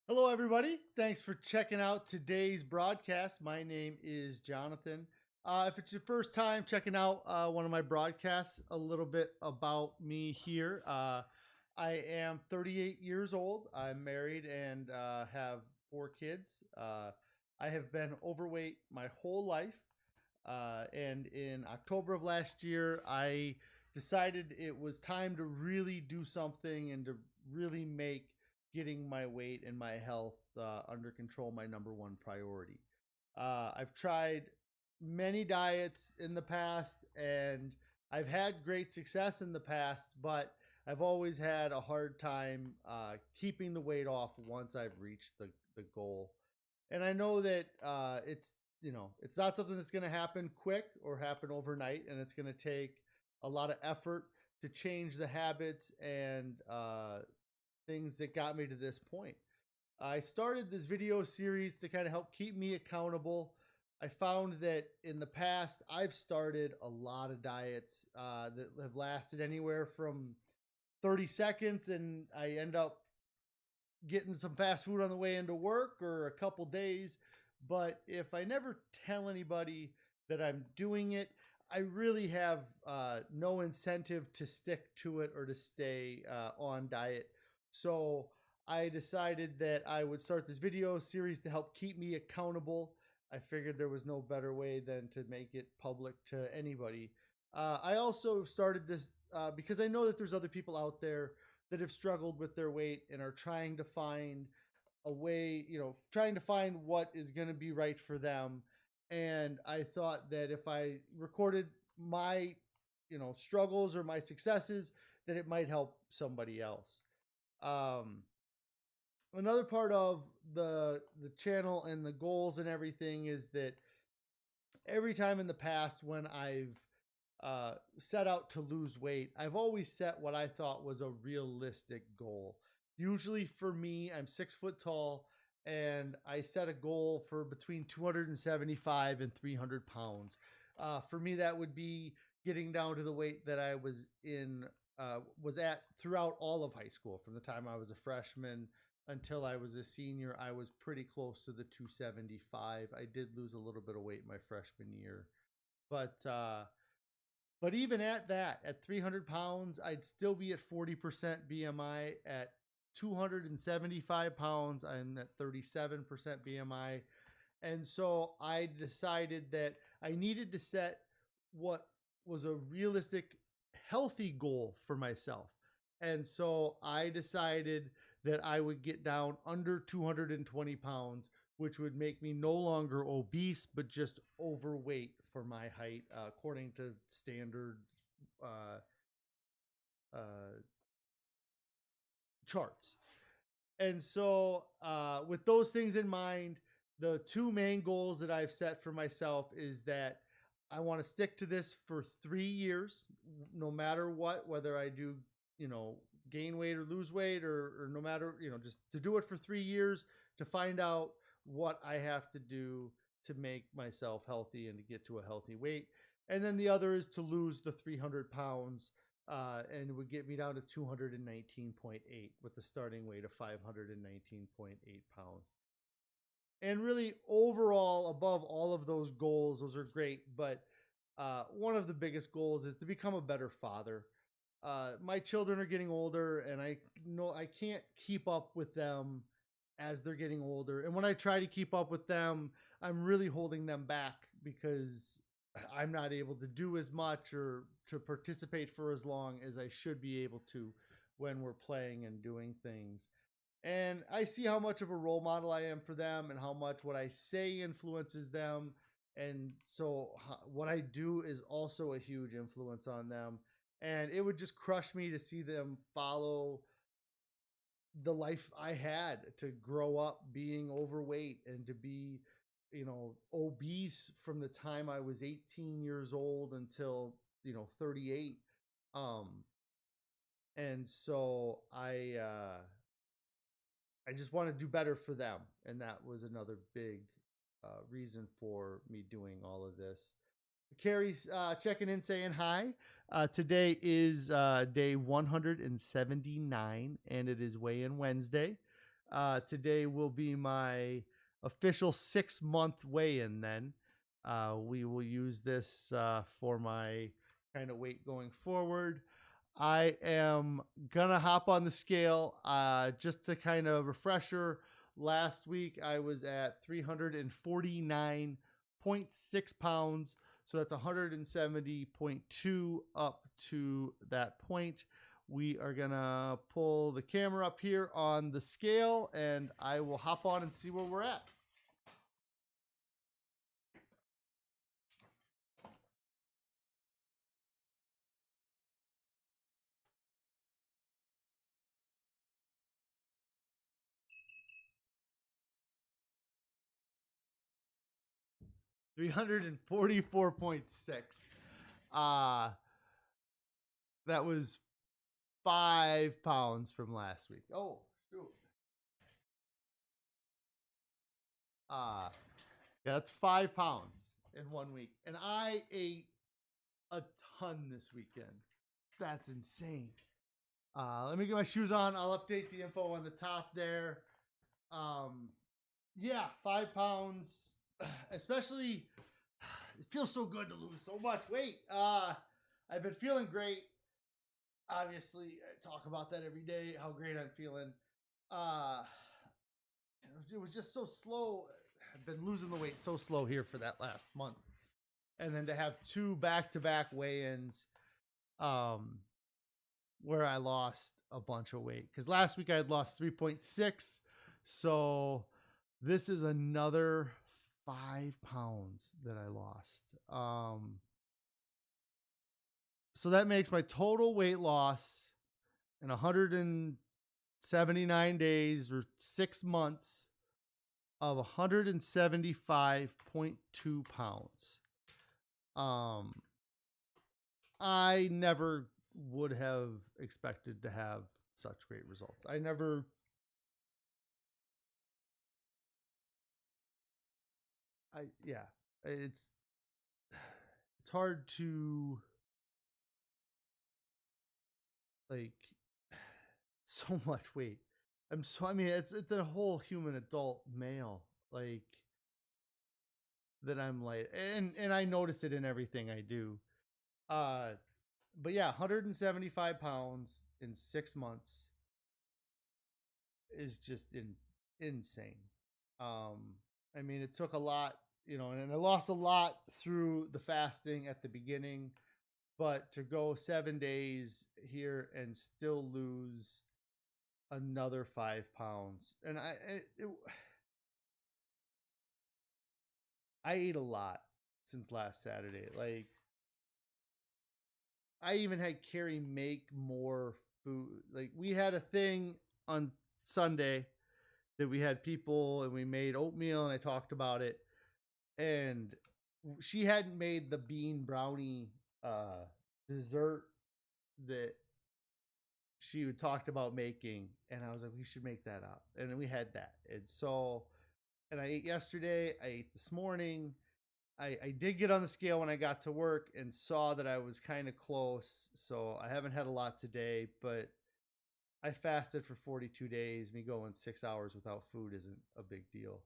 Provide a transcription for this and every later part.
Hello, everybody. Thanks for checking out today's broadcast. My name is Jonathan. If it's your first time checking out one of my broadcasts, a little bit about me here. I am 38 years old. I'm married and have 4 kids. I have been overweight my whole life. And in October of last year, I decided it was time to really do something and to really make getting my weight and my health under control my number one priority. I've tried many diets in the past and I've had great success in the past, but I've always had a hard time keeping the weight off once I've reached the goal. And I know that it's not something that's going to happen quick or happen overnight, and it's going to take a lot of effort to change the habits and things that got me to this point. I started this video series to kind of help keep me accountable. I found that in the past, I've started a lot of diets that have lasted anywhere from 30 seconds, and I end up getting some fast food on the way into work or a couple days. But if I never tell anybody that I'm doing it, I really have no incentive to stick to it or to stay on diet. So I decided that I would start this video series to help keep me accountable. I figured there was no better way than to make it public to anybody. I also started this because I know that there's other people out there that have struggled with their weight and are trying to find a way, trying to find what is going to be right for them. And I thought that if I recorded my, struggles or my successes, that it might help somebody else. Um, Another part of the channel and the goals and everything is that every time in the past when I've set out to lose weight, I've always set what I thought was a realistic goal. Usually for me, I'm 6 foot tall and I set a goal for between 275 and 300 pounds. For me, that would be getting down to the weight that I was at throughout all of high school. From the time I was a freshman until I was a senior, I was pretty close to the 275. I did lose a little bit of weight my freshman year, but even at that, at 300 pounds, I'd still be at 40% BMI. At 275 pounds, I'm at 37% BMI. And so I decided that I needed to set what was a realistic, healthy goal for myself. And so I decided that I would get down under 220 pounds, which would make me no longer obese, but just overweight for my height, according to standard uh, uh, charts. And so, with those things in mind, the two main goals that I've set for myself is that I want to stick to this for 3 years, no matter what, whether I do, gain weight or lose weight, or no matter, just to do it for 3 years to find out what I have to do to make myself healthy and to get to a healthy weight. And then the other is to lose the 300 pounds, and it would get me down to 219.8 with the starting weight of 519.8 pounds. And really, overall, above all of those goals, those are great. But one of the biggest goals is to become a better father. My children are getting older, and I know I can't keep up with them as they're getting older. And when I try to keep up with them, I'm really holding them back because I'm not able to do as much or to participate for as long as I should be able to when we're playing and doing things. And I see how much of a role model I am for them and how much what I say influences them. And so what I do is also a huge influence on them. And it would just crush me to see them follow the life I had, to grow up being overweight and to be, obese from the time I was 18 years old until, 38. Um, and so I just want to do better for them. And that was another big reason for me doing all of this. Carrie's checking in saying hi. Today is day 179 and it is weigh-in Wednesday. Today will be my official 6 month weigh in then. We will use this for my kind of weight going forward. I am gonna hop on the scale just to kind of refresher. Last week I was at 349.6 pounds, so that's 170.2 up to that point. We are gonna pull the camera up here on the scale and I will hop on and see where we're at. 344.6. Uh, that was 5 pounds from last week. Oh, shoot. Yeah, that's 5 pounds in 1 week. And I ate a ton this weekend. That's insane. Let me get my shoes on. I'll update the info on the top there. Yeah, 5 pounds. Especially, it feels so good to lose so much weight. I've been feeling great. Obviously, I talk about that every day, how great I'm feeling. Uh, it was just so slow. I've been losing the weight so slow here for that last month. And then to have two back-to-back weigh-ins where I lost a bunch of weight. Because last week I had lost 3.6. So this is another 5 pounds that I lost. So that makes my total weight loss in 179 days or 6 months of 175.2 pounds. I never would have expected to have such great results. Yeah, it's hard to like so much weight. I mean, it's a whole human adult male like that I'm like, and I notice it in everything I do. But yeah, 175 pounds in 6 months is just insane. I mean, it took a lot, and I lost a lot through the fasting at the beginning, but to go 7 days here and still lose another 5 pounds, and I ate a lot since last Saturday. Like, I even had Carrie make more food. Like, we had a thing on Sunday that we had people and we made oatmeal and I talked about it. And she hadn't made the bean brownie dessert that she had talked about making. And I was like, we should make that up. And then we had that. And I ate yesterday, I ate this morning. I did get on the scale when I got to work and saw that I was kind of close. So I haven't had a lot today, but I fasted for 42 days. Me going 6 hours without food isn't a big deal.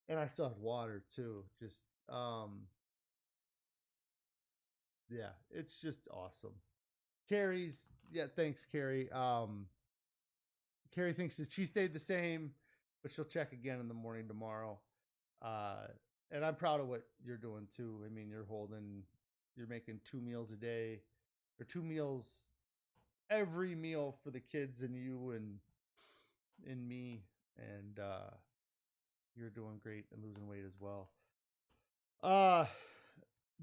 And I still had water too. Just, yeah, it's just awesome. Carrie's, yeah, thanks, Carrie. Carrie thinks that she stayed the same, but she'll check again in the morning tomorrow. Uh, and I'm proud of what you're doing too. I mean, you're making 2 meals a day, or 2 meals every meal for the kids and you and me, and you're doing great and losing weight as well. Uh,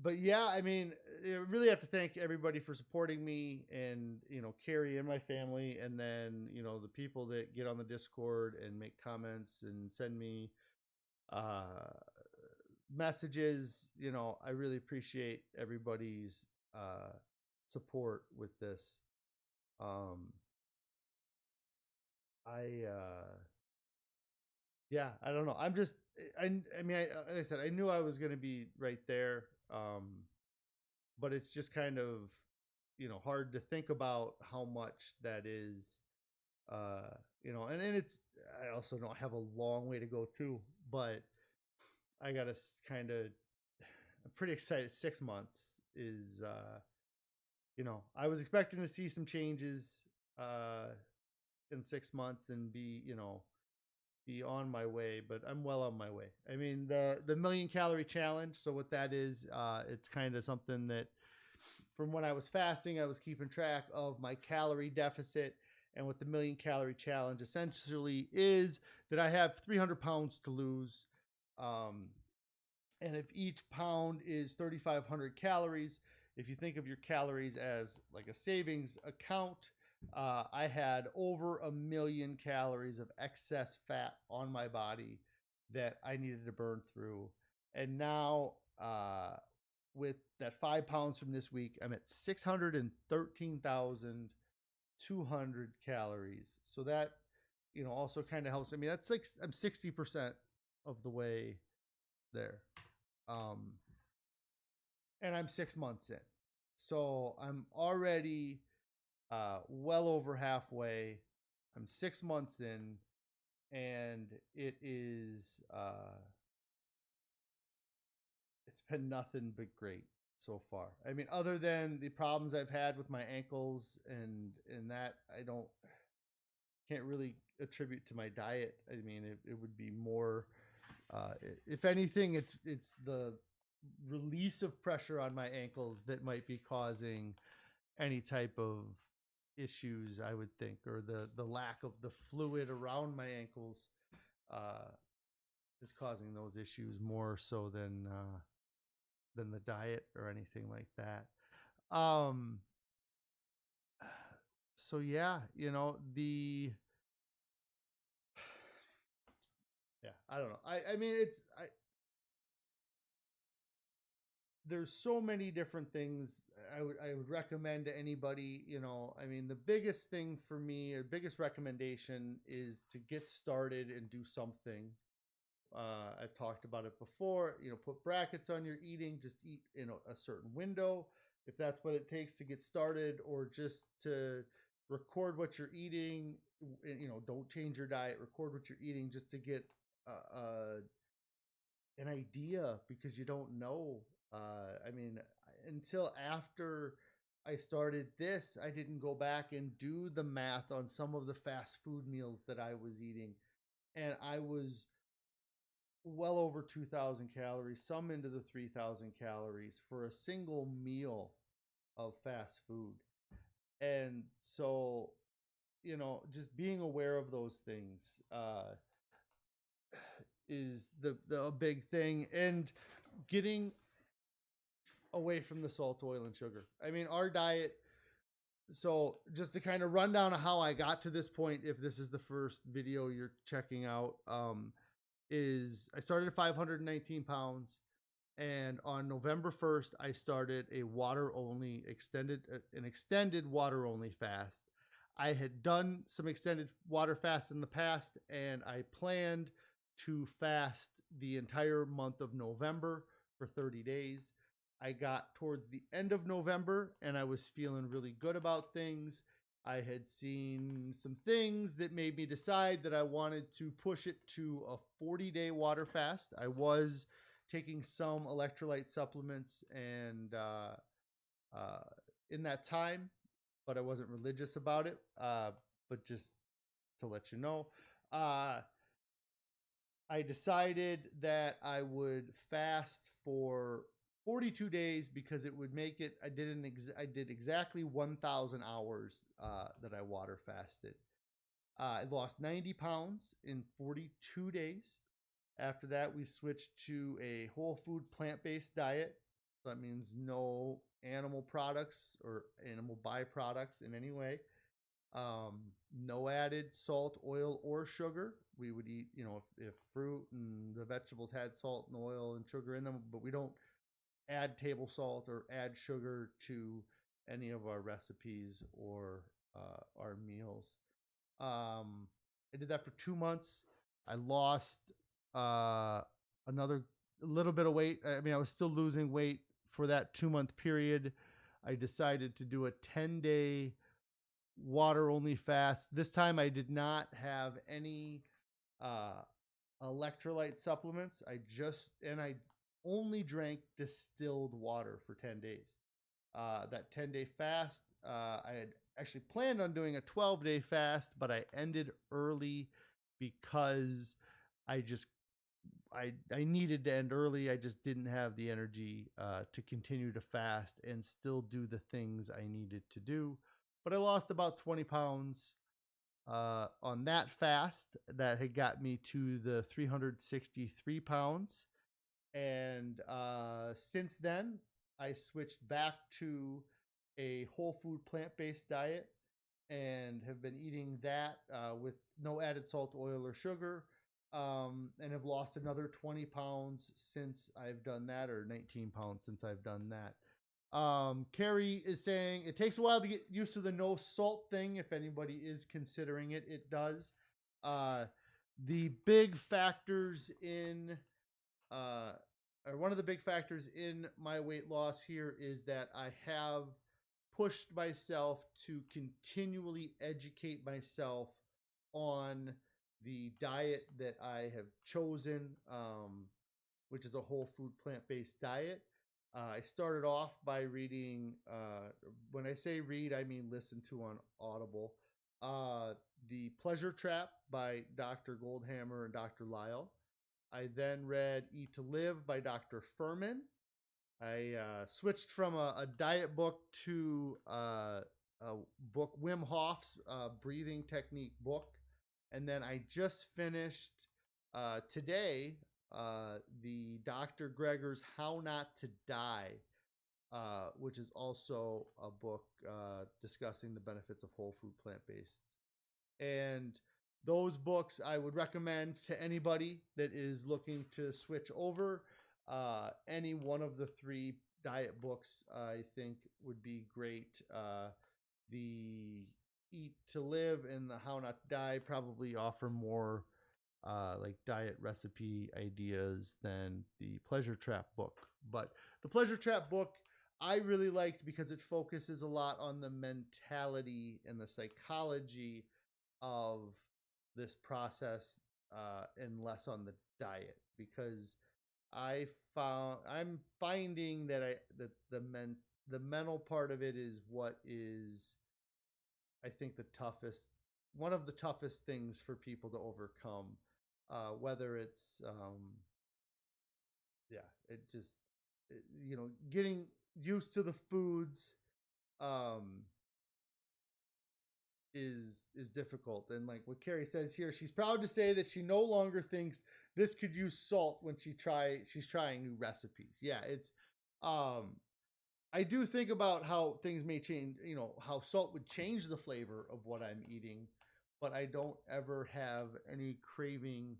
but yeah, I mean, I really have to thank everybody for supporting me, and Carrie and my family, and then the people that get on the Discord and make comments and send me uh messages. I really appreciate everybody's support with this. um I Yeah, I don't know. I mean, like I said, I knew I was going to be right there. But it's just kind of, hard to think about how much that is. And I also don't have a long way to go too, but I gotta kind of, I'm pretty excited. 6 months is, I was expecting to see some changes uh, in 6 months and be on my way, but I'm well on my way. I mean, the million calorie challenge. So what that is, it's kind of something that from when I was fasting, I was keeping track of my calorie deficit. And what the million calorie challenge essentially is that I have 300 pounds to lose. Um, and if each pound is 3,500 calories, if you think of your calories as like a savings account, I had over a million calories of excess fat on my body that I needed to burn through. And now, with that 5 pounds from this week, I'm at 613,200 calories. So that, also kind of helps. I mean, that's like I'm 60% of the way there. Um, and I'm 6 months in. So I'm already well over halfway. I'm 6 months in, and it's been nothing but great so far. I mean, other than the problems I've had with my ankles and that I can't really attribute to my diet. I mean, it would be more, if anything, it's the release of pressure on my ankles that might be causing any type of issues, I would think, or the lack of the fluid around my ankles uh, is causing those issues more so than the diet or anything like that. Um, so yeah, I don't know. I mean, there's so many different things I would recommend to anybody. I mean, the biggest thing for me, or biggest recommendation, is to get started and do something. I've talked about it before. Put brackets on your eating. Just eat in a certain window, if that's what it takes to get started, or just to record what you're eating. Don't change your diet. Record what you're eating just to get an idea, because you don't know. I mean, until after I started this, I didn't go back and do the math on some of the fast food meals that I was eating. And I was well over 2,000 calories, some into the 3,000 calories for a single meal of fast food. And so, just being aware of those things is the a big thing, and getting away from the salt, oil, and sugar. I mean, our diet. So, just to kind of run down how I got to this point, if this is the first video you're checking out, is I started at 519 pounds, and on November 1st, I started an extended water only fast. I had done some extended water fasts in the past, and I planned to fast the entire month of November for 30 days. I got towards the end of November and I was feeling really good about things. I had seen some things that made me decide that I wanted to push it to a 40-day water fast. I was taking some electrolyte supplements and uh, in that time, but I wasn't religious about it. But just to let you know, uh, I decided that I would fast for 42 days because it would make it. I did exactly 1,000 hours that I water fasted. I lost 90 pounds in 42 days. After that, we switched to a whole food plant based diet. So that means no animal products or animal byproducts in any way. No added salt, oil, or sugar. We would eat, if fruit and the vegetables had salt and oil and sugar in them, but we don't add table salt or add sugar to any of our recipes or our meals. I did that for 2 months. I lost uh, another little bit of weight. I mean, I was still losing weight for that 2 month period. I decided to do a 10-day water only fast. This time I did not have any uh, electrolyte supplements. I only drank distilled water for 10 days. That 10-day fast, I had actually planned on doing a 12-day fast, but I ended early because I just I needed to end early. I just didn't have the energy to continue to fast and still do the things I needed to do. But I lost about 20 pounds on that fast that had got me to the 363 pounds. And since then, I switched back to a whole food plant based diet and have been eating that with no added salt, oil, or sugar. And have lost another 20 pounds since I've done that, or 19 pounds since I've done that. Carrie is saying it takes a while to get used to the no salt thing. If anybody is considering it, it does. Uh, the big factors in uh, or one of the big factors in my weight loss here is that I have pushed myself to continually educate myself on the diet that I have chosen, which is a whole food plant based diet. I started off by reading, when I say read, I mean listen to on Audible, The Pleasure Trap by Dr. Goldhammer and Dr. Lyle. I then read Eat to Live by Dr. Furman. I switched from a diet book to a book, Wim Hof's breathing technique book. And then I just finished today the Dr. Greger's How Not to Die, which is also a book discussing the benefits of whole food plant based. And those books I would recommend to anybody that is looking to switch over. Any one of the three diet books I think would be great. The Eat to Live and the How Not to Die probably offer more like diet recipe ideas than the Pleasure Trap book. But the Pleasure Trap book I really liked because it focuses a lot on the mentality and the psychology of this process and less on the diet, because I'm finding that the mental part of it is what is, I think, the toughest, one of the toughest things for people to overcome. Whether it's yeah, it just getting used to the foods um is difficult. And like what Carrie says here, she's proud to say that she no longer thinks this could use salt when she's trying new recipes. Yeah, it's um I do think about how things may change, how salt would change the flavor of what I'm eating, but I don't ever have any craving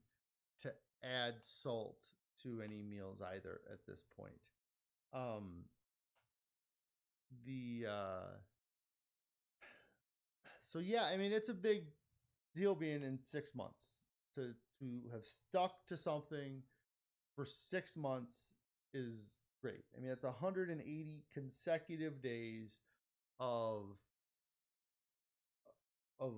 to add salt to any meals either at this point. Um the So yeah, I mean it's a big deal being in 6 months. To have stuck to something for 6 months is great. I mean it's 180 consecutive days of of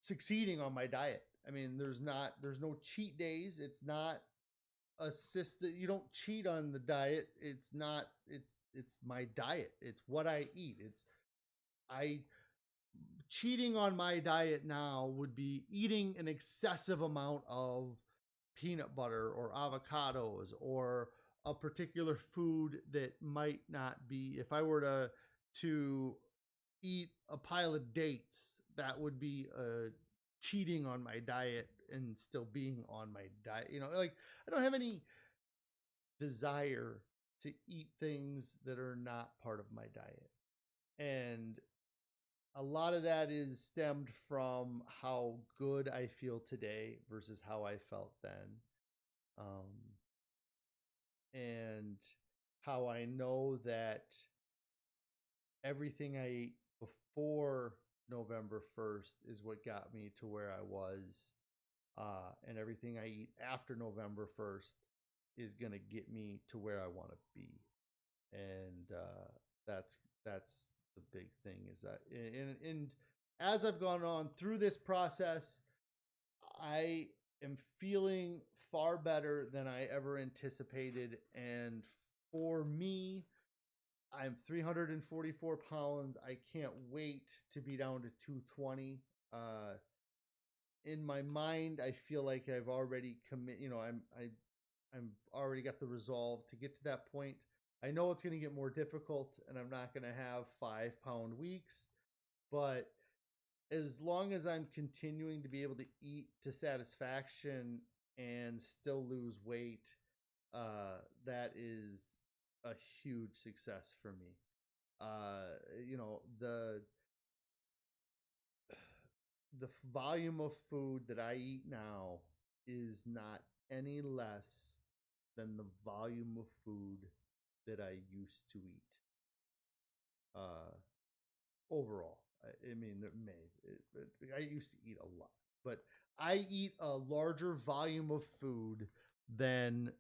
succeeding on my diet. I mean there's no cheat days. It's not assisted. You don't cheat on the diet. It's my diet. It's what I eat. It's I Cheating on my diet now would be eating an excessive amount of peanut butter or avocados or a particular food that might not be, if I were to eat a pile of dates, that would be cheating on my diet and still being on my diet. Like I don't have any desire to eat things that are not part of my diet. And a lot of that is stemmed from how good I feel today versus how I felt then. Um, and how I know that everything I ate before November 1st is what got me to where I was. And everything I eat after November 1st is going to get me to where I want to be. And that's the big thing is that, and as I've gone on through this process, I am feeling far better than I ever anticipated. And for me, I'm 344 pounds. I can't wait to be down to 220. In my mind, I feel like I've already commit. I'm already got the resolve to get to that point. I know it's going to get more difficult, and I'm not going to have 5 pound weeks, but as long as I'm continuing to be able to eat to satisfaction and still lose weight, that is a huge success for me. You know, the volume of food that I eat now is not any less than the volume of food that I used to eat. Uh, Overall, I mean, I used to eat a lot, but I eat a larger volume of food than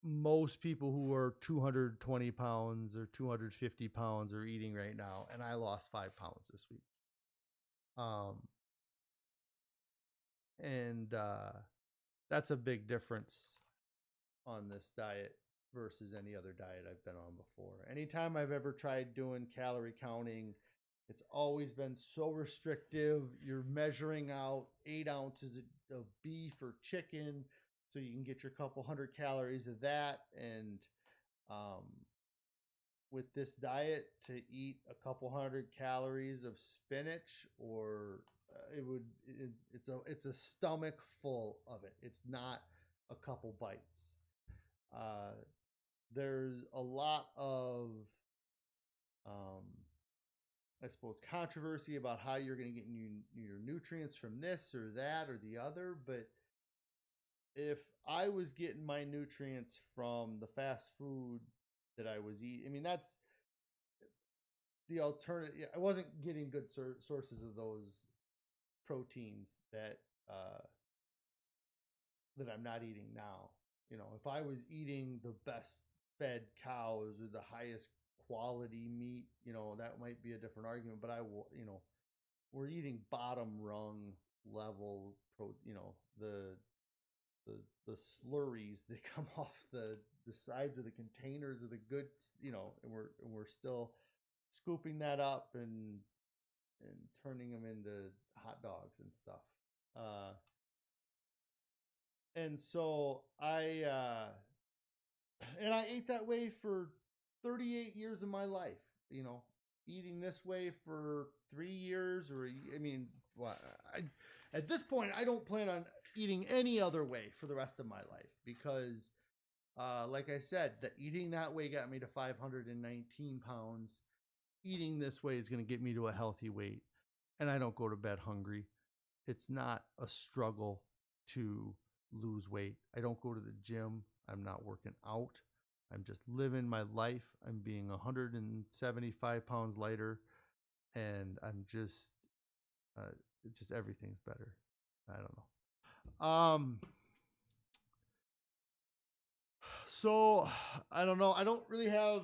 most people who are 220 pounds or 250 pounds are eating right now, and I lost 5 pounds this week. Um, and That's a big difference on this diet versus any other diet I've been on before. Anytime I've ever tried doing calorie counting, it's always been so restrictive. You're measuring out 8 ounces of beef or chicken so you can get your couple hundred calories of that. And um, with this diet, to eat a couple hundred calories of spinach or it's a stomach full of it. It's not a couple bites. Uh, there's a lot of, um, I suppose, controversy about how you're going to get your nutrients from this or that or the other. But if I was getting my nutrients from the fast food that I was eating, I mean, that's the alternative. I wasn't getting good sources of those proteins uh, that I'm not eating now. You know, if I was eating the best fed cows or the highest quality meat, you know, that might be a different argument. But you know, we're eating bottom rung level you know, the the slurries that come off the sides of the containers of the goods, you know, and we're still scooping that up and turning them into hot dogs and stuff. Uh, and so I ate that way for 38 years of my life, you know, eating this way for 3 years I mean, well, at this point, I don't plan on eating any other way for the rest of my life because, like I said, the eating that way got me to 519 pounds. Eating this way is going to get me to a healthy weight, and I don't go to bed hungry. It's not a struggle to lose weight. I don't go to the gym. I'm not working out. I'm just living my life. I'm being 175 pounds lighter, and uh, just everything's better. I don't know. So I don't know. I don't really have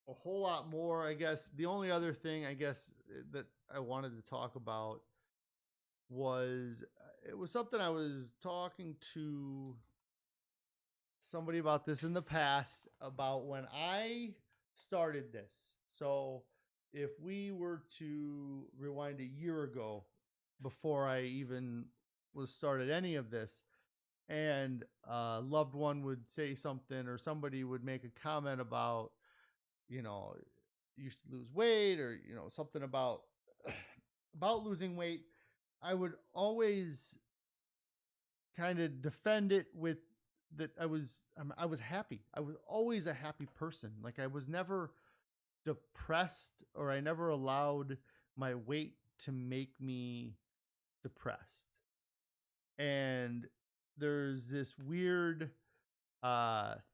a whole lot more. I guess the only other thing that I wanted to talk about was it was something I was talking to somebody about this in the past about when I started this. So if we were to rewind a year ago before I even was started any of this, and a loved one would say something or somebody would make a comment about, you know, you should lose weight or, you know, something about about losing weight, I would always kind of defend it with that I was happy. I was always a happy person. Like I was never depressed or I never allowed my weight to make me depressed. And there's this weird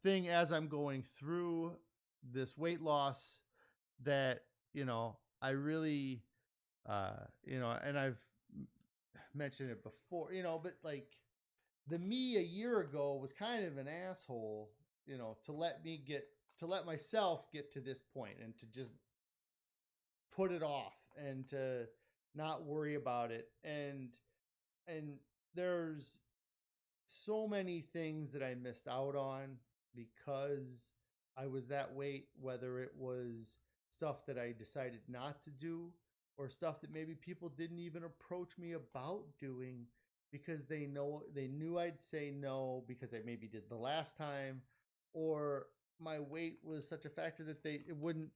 thing as I'm going through this weight loss that, you know, I really you know, and I've mentioned it before, you know, but like the me a year ago was kind of an asshole, you know, to let myself get to this point and to just put it off and to not worry about it. And there's so many things that I missed out on because I was that weight, whether it was stuff that I decided not to do or stuff that maybe people didn't even approach me about doing because they knew I'd say no because I maybe did the last time, or my weight was such a factor that it wouldn't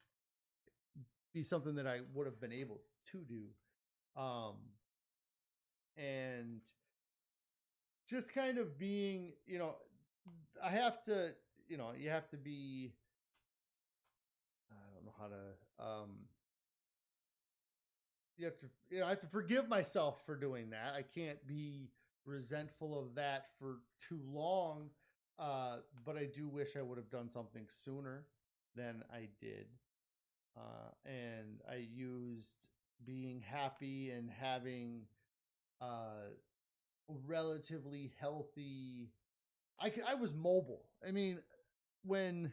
be something that I would have been able to do. Um and just kind of being, I have to, you have to be, I don't know how to, I have to forgive myself for doing that. I can't be resentful of that for too long. But I do wish I would have done something sooner than I did. And I used being happy and having uh, relatively healthy. I was mobile. I mean, when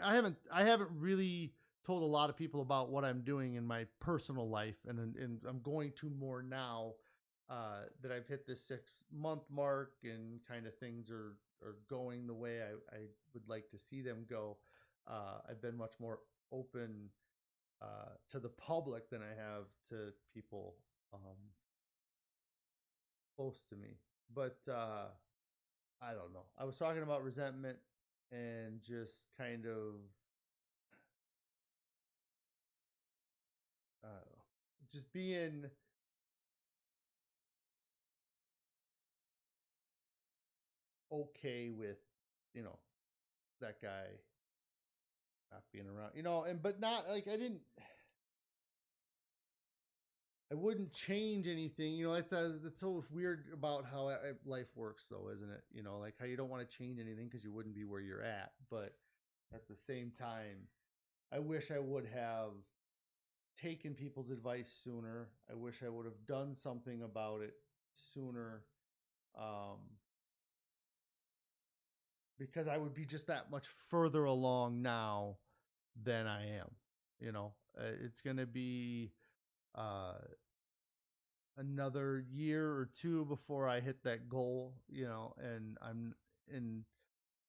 I haven't really told a lot of people about what I'm doing in my personal life, and I'm going to more now that I've hit this 6 month mark and kind of things are going the way I would like to see them go. I've been much more open to the public than I have to people close to me. But I don't know. I was talking about resentment and just kind of, I don't know, just being okay with, you know, that guy not being around, and but not like I wouldn't change anything. It's so weird about how life works, though, isn't it? Like how you don't want to change anything because you wouldn't be where you're at. But at the same time, I wish I would have taken people's advice sooner. I wish I would have done something about it sooner. Um, because I would be just that much further along now than I am. It's going to be uh, another year or two before I hit that goal, and I'm in.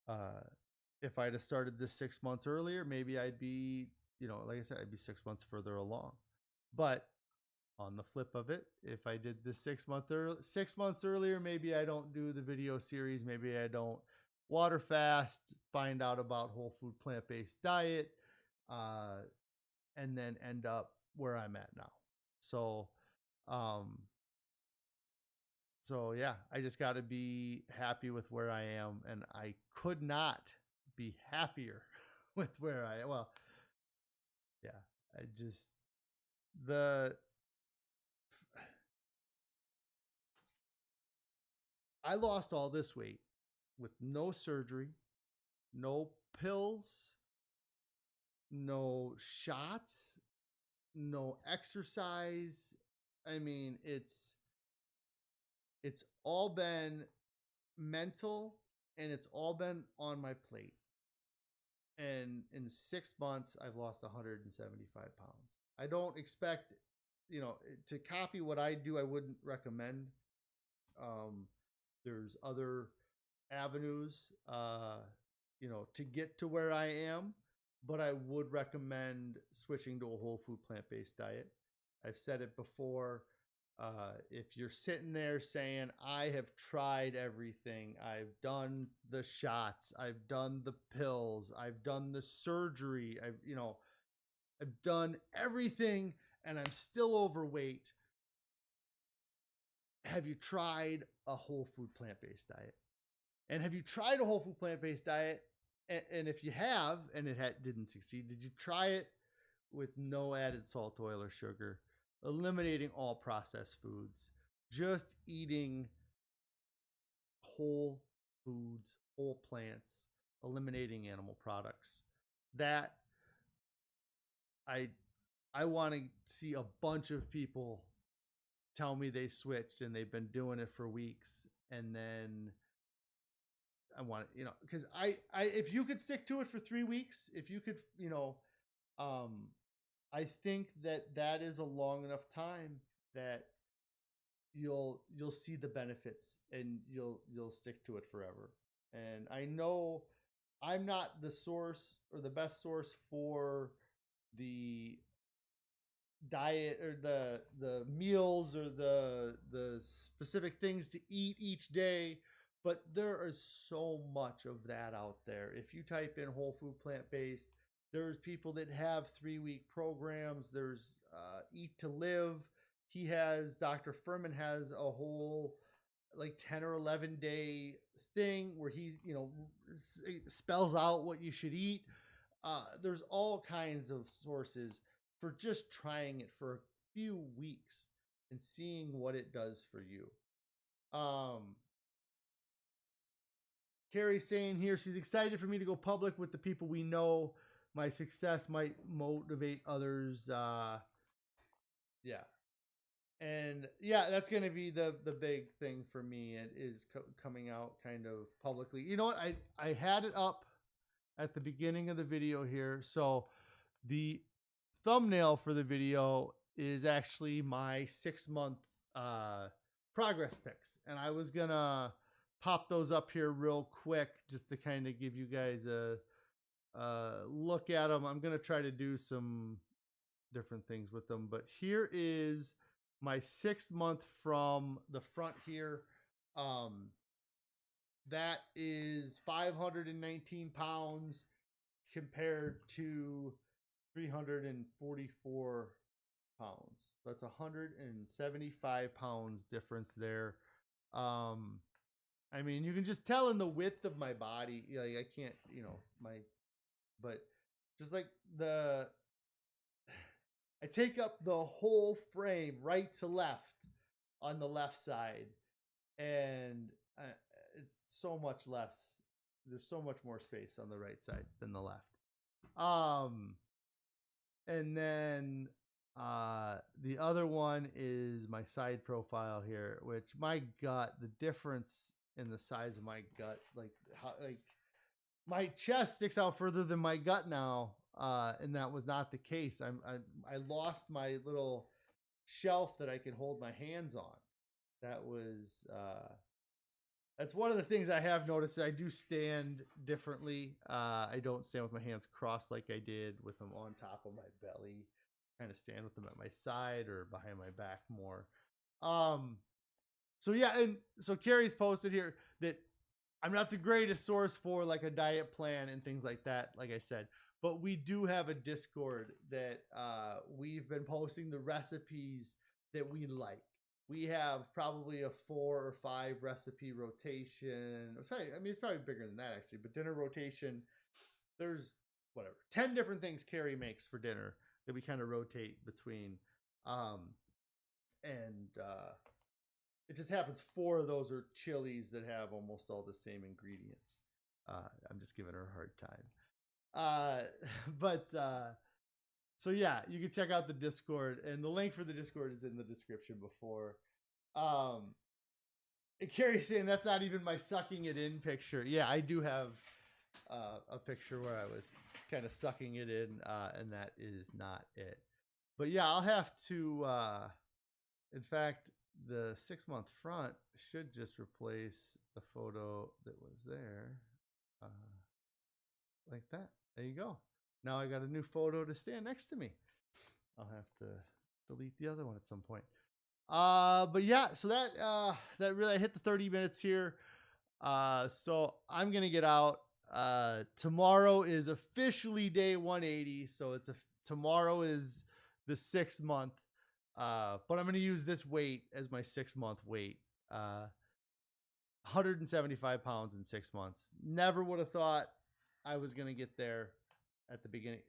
Uh, if I'd have started this 6 months earlier, maybe I'd be, like I said, I'd be 6 months further along. But on the flip of it, if I did this 6 months earlier, maybe I don't do the video series. Maybe I don't water fast, find out about whole food plant based diet, uh, and then end up where I'm at now. So, um, so yeah, I just got to be happy with where I am, and I could not be happier with where I am. Well, yeah, I just the I lost all this weight with no surgery, no pills, no shots, no exercise. I mean, it's all been mental, and it's all been on my plate. And in 6 months, I've lost 175 pounds. I don't expect, to copy what I do. I wouldn't recommend. Um, there's other avenues, to get to where I am, but I would recommend switching to a whole food plant based diet. I've said it before. If you're sitting there saying, I have tried everything, I've done the shots, I've done the pills, I've done the surgery, I've done everything and I'm still overweight. Have you tried a whole food plant based diet? And have you tried a whole food plant based diet? And if you have, and didn't succeed, did you try it with no added salt, oil, or sugar, eliminating all processed foods, just eating whole foods, whole plants, eliminating animal products? That I I want to see a bunch of people tell me they switched and they've been doing it for weeks, and then I want because if you could stick to it for 3 weeks, if you could, um, I think that that is a long enough time that you'll see the benefits and you'll stick to it forever. And I know I'm not the source or the best source for the diet or the meals or the specific things to eat each day, but there is so much of that out there. If you type in whole food plant based, there's people that have 3 week programs. There's Eat to Live. He has Dr. Furman has a whole like 10 or 11 day thing where he spells out what you should eat. There's all kinds of sources for just trying it for a few weeks and seeing what it does for you. Carrie's saying here she's excited for me to go public with the people we know. My success might motivate others. Yeah. And yeah, that's going to be the big thing for me. It is coming out kind of publicly. You know what? I had it up at the beginning of the video here. So the thumbnail for the video is actually my 6 month progress pics, and I was gonna pop those up here real quick just to kind of give you guys a look at them. I'm gonna try to do some different things with them, but here is my 6 month from the front here. That is 519 pounds compared to 344 pounds. That's 175 pounds difference there. I mean, you can just tell in the width of my body. Like I can't, but just like I take up the whole frame right to left on the left side, and it's so much less. There's so much more space on the right side than the left. And then the other one is my side profile here, which my gut, the difference in the size of my gut, like my chest sticks out further than my gut now, and that was not the case. I lost my little shelf that I could hold my hands on. That was that's one of the things I have noticed. I do stand differently. I don't stand with my hands crossed like I did with them on top of my belly. Kind of stand with them at my side or behind my back more. So yeah, and so Carrie's posted here that I'm not the greatest source for like a diet plan and things like that, like I said, but we do have a Discord that we've been posting the recipes that we like. We have probably a 4 or 5 recipe rotation. It's probably bigger than that actually, but dinner rotation. There's 10 different things Carrie makes for dinner that we kind of rotate between. It just happens 4 of those are chilies that have almost all the same ingredients. I'm just giving her a hard time. So yeah, you can check out the Discord, and the link for the Discord is in the description before. And Carrie's saying that's not even my sucking it in picture. Yeah, I do have a picture where I was kind of sucking it in, and that is not it. But yeah, I'll have to. In fact, the 6-month front should just replace the photo that was there, like that. There you go. Now I got a new photo to stand next to me. I'll have to delete the other one at some point. But yeah, so that really, I hit the 30 minutes here. So I'm gonna get out. Tomorrow is officially day 180. So tomorrow is the 6th month. But I'm gonna use this weight as my 6-month weight. 175 pounds in 6 months. Never would have thought I was gonna get there at the beginning.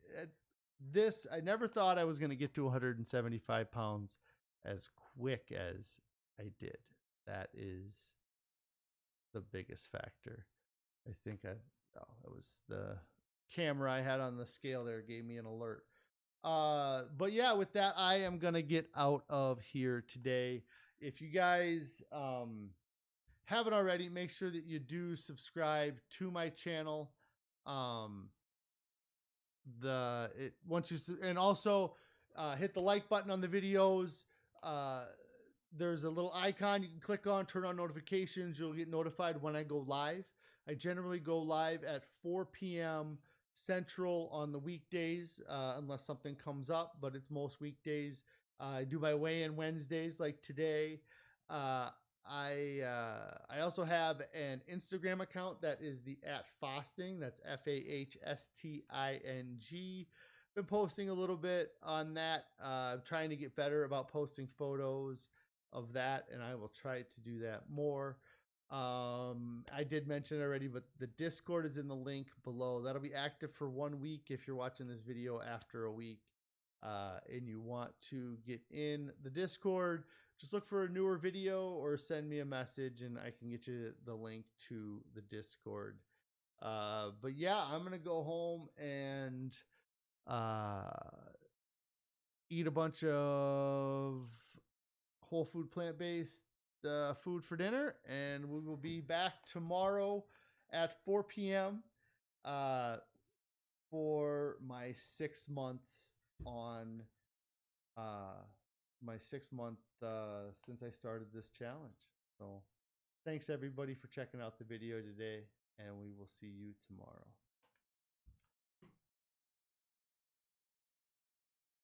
I never thought I was gonna get to 175 pounds as quick as I did. That is the biggest factor. I think it was the camera I had on the scale there gave me an alert. But yeah, with that, I am gonna get out of here today. If you guys haven't already, make sure that you do subscribe to my channel. And also hit the like button on the videos. Uh, there's a little icon you can click on, turn on notifications. You'll get notified when I go live. I generally go live at 4 p.m. Central on the weekdays, unless something comes up, but it's most weekdays. I do my weigh-in Wednesdays like today. Uh, I also have an Instagram account that is the @fasting. That's FAHSTING. Been posting a little bit on that. Trying to get better about posting photos of that, and I will try to do that more. I did mention it already, but the Discord is in the link below. That'll be active for 1 week if you're watching this video after a week, and you want to get in the Discord. Just look for a newer video or send me a message, and I can get you the link to the Discord. But yeah, I'm gonna go home and uh, eat a bunch of whole food plant based food for dinner, and we will be back tomorrow at 4 p.m. Uh, for my 6 months on my 6 month since I started this challenge. So thanks everybody for checking out the video today, and we will see you tomorrow.